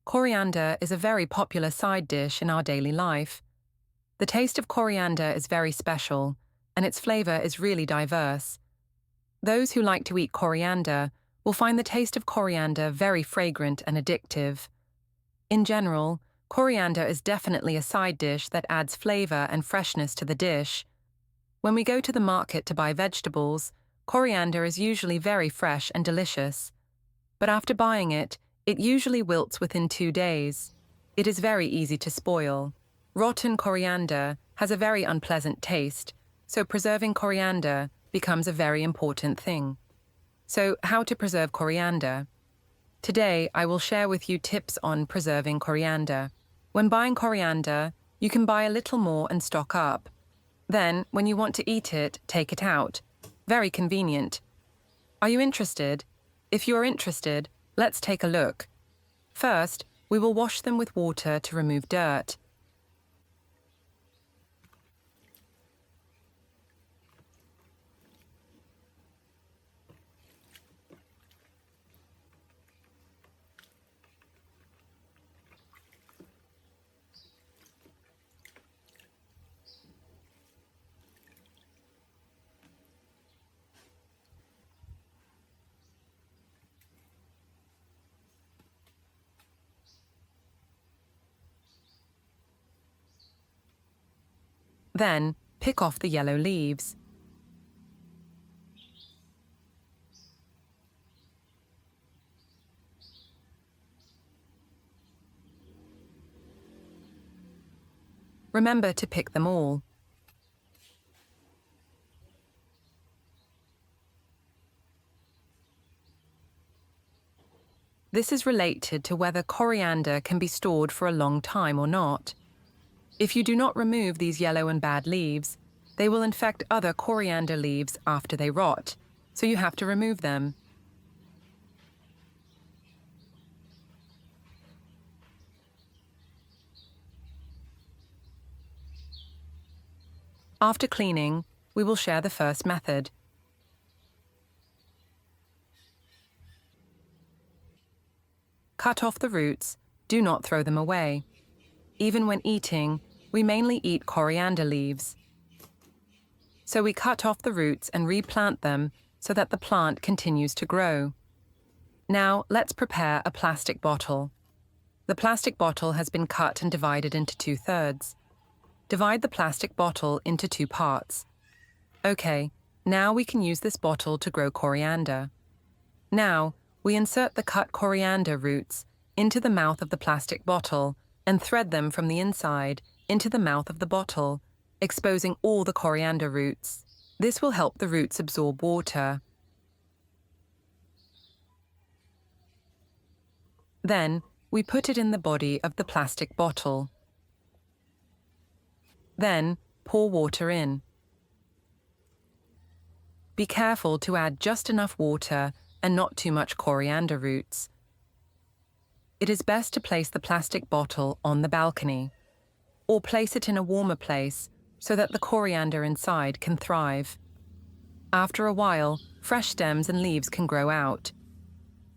Coriander is a very popular side dish in our daily life. The taste of coriander is very special, and its flavor is really diverse. Those who like to eat coriander will find the taste of coriander very fragrant and addictive. In general, coriander is definitely a side dish that adds flavor and freshness to the dish. When we go to the market to buy vegetables, coriander is usually very fresh and delicious. But after buying it, it usually wilts within 2 days. It is very easy to spoil. Rotten coriander has a very unpleasant taste, so preserving coriander becomes a very important thing. So, how to preserve coriander? Today, I will share with you tips on preserving coriander. When buying coriander, you can buy a little more and stock up. Then, when you want to eat it, take it out. Very convenient. Are you interested? If you are interested, let's take a look. First, we will wash them with water to remove dirt. Then, pick off the yellow leaves. Remember to pick them all. This is related to whether coriander can be stored for a long time or not. If you do not remove these yellow and bad leaves, they will infect other coriander leaves after they rot, so you have to remove them. After cleaning, we will share the first method. Cut off the roots, do not throw them away. Even when eating, we mainly eat coriander leaves. So we cut off the roots and replant them so that the plant continues to grow. Now let's prepare a plastic bottle. The plastic bottle has been cut and divided into 2/3. Divide the plastic bottle into 2 parts. Okay, now we can use this bottle to grow coriander. Now, we insert the cut coriander roots into the mouth of the plastic bottle and thread them from the inside into the mouth of the bottle, exposing all the coriander roots. This will help the roots absorb water. Then, we put it in the body of the plastic bottle. Then, pour water in. Be careful to add just enough water and not too much coriander roots. It is best to place the plastic bottle on the balcony, or place it in a warmer place so that the coriander inside can thrive. After a while, fresh stems and leaves can grow out.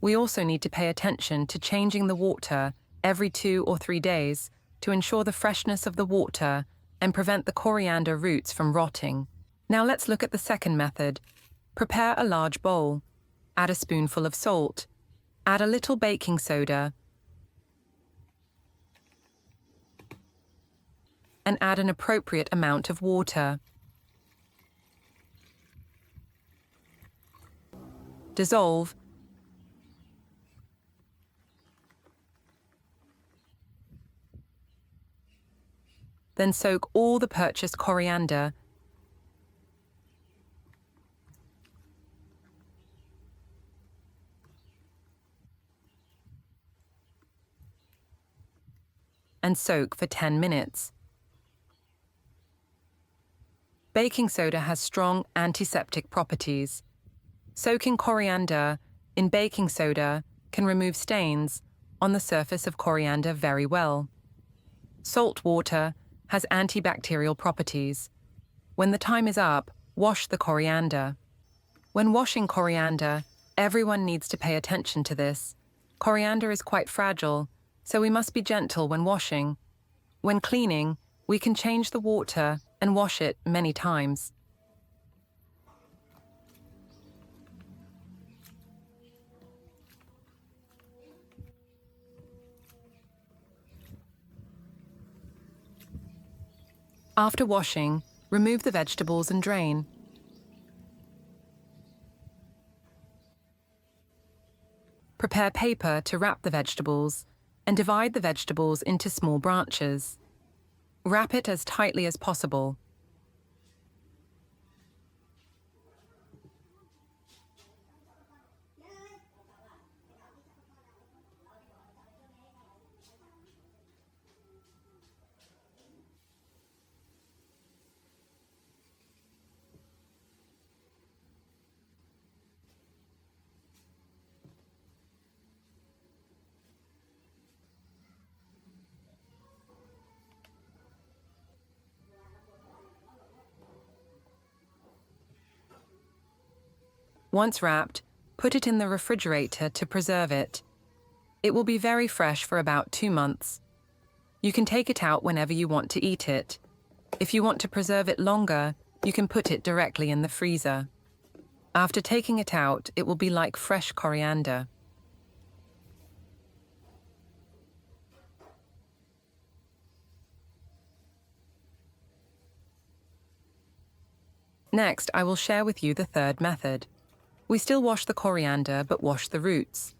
We also need to pay attention to changing the water every 2 or 3 days to ensure the freshness of the water and prevent the coriander roots from rotting. Now let's look at the second method. Prepare a large bowl. Add a spoonful of salt. Add a little baking soda. And add an appropriate amount of water. Dissolve. Then soak all the purchased coriander and soak for 10 minutes. Baking soda has strong antiseptic properties. Soaking coriander in baking soda can remove stains on the surface of coriander very well. Salt water has antibacterial properties. When the time is up, wash the coriander. When washing coriander, everyone needs to pay attention to this. Coriander is quite fragile, so we must be gentle when washing. When cleaning, we can change the water and wash it many times. After washing, remove the vegetables and drain. Prepare paper to wrap the vegetables and divide the vegetables into small branches. Wrap it as tightly as possible. Once wrapped, put it in the refrigerator to preserve it. It will be very fresh for about 2 months. You can take it out whenever you want to eat it. If you want to preserve it longer, you can put it directly in the freezer. After taking it out, it will be like fresh coriander. Next, I will share with you the third method. We still wash the coriander, but wash the roots.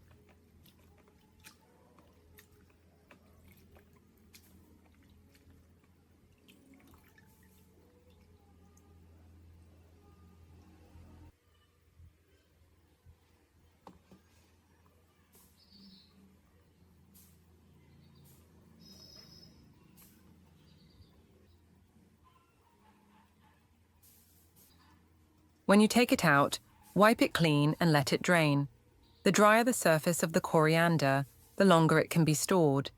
When you take it out, wipe it clean and let it drain. The drier the surface of the coriander, the longer it can be stored.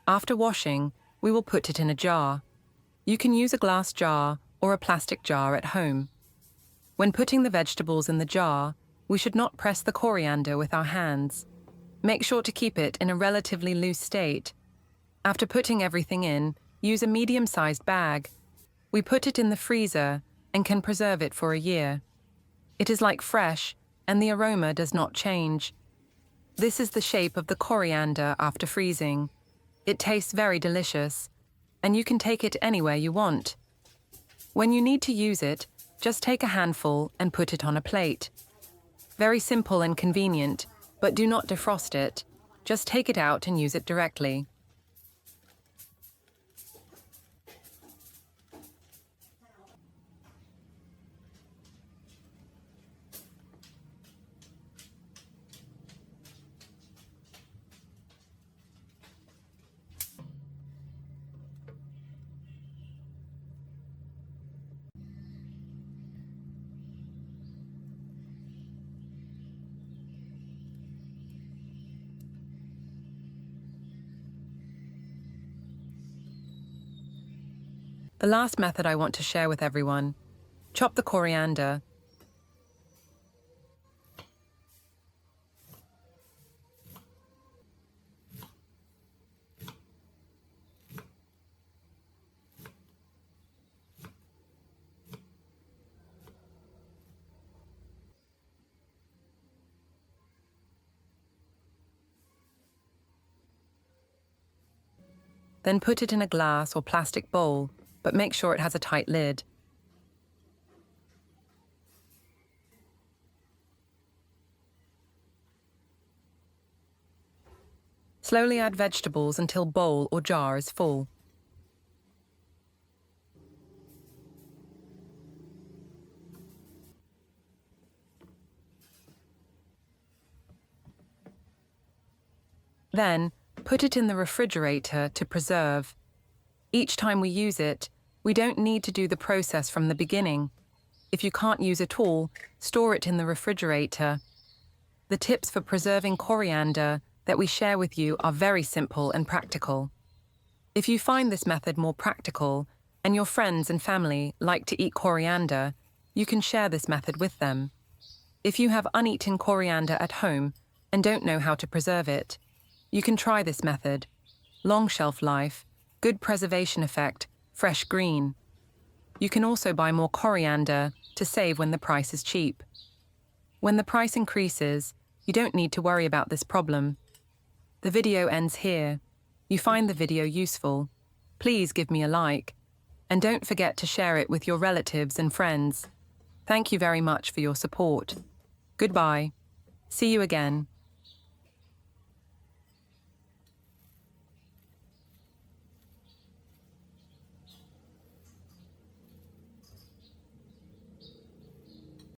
After washing, we will put it in a jar. You can use a glass jar or a plastic jar at home. When putting the vegetables in the jar, we should not press the coriander with our hands. Make sure to keep it in a relatively loose state. After putting everything in, use a medium-sized bag. We put it in the freezer and can preserve it for a year. It is like fresh, and the aroma does not change. This is the shape of the coriander after freezing. It tastes very delicious, and you can take it anywhere you want. When you need to use it, just take a handful and put it on a plate. Very simple and convenient, but do not defrost it. Just take it out and use it directly. The last method I want to share with everyone. Chop the coriander. Then put it in a glass or plastic bowl, but make sure it has a tight lid. Slowly add vegetables until bowl or jar is full. Then, Put it in the refrigerator to preserve. Each time we use it, we don't need to do the process from the beginning. If you can't use it all, store it in the refrigerator. The tips for preserving coriander that we share with you are very simple and practical. If you find this method more practical, and your friends and family like to eat coriander, you can share this method with them. If you have uneaten coriander at home and don't know how to preserve it, you can try this method. Long shelf life, good preservation effect, fresh green. You can also buy more coriander to save when the price is cheap. When the price increases, you don't need to worry about this problem. The video ends here. You find the video useful, please give me a like. And don't forget to share it with your relatives and friends. Thank you very much for your support. Goodbye. See you again.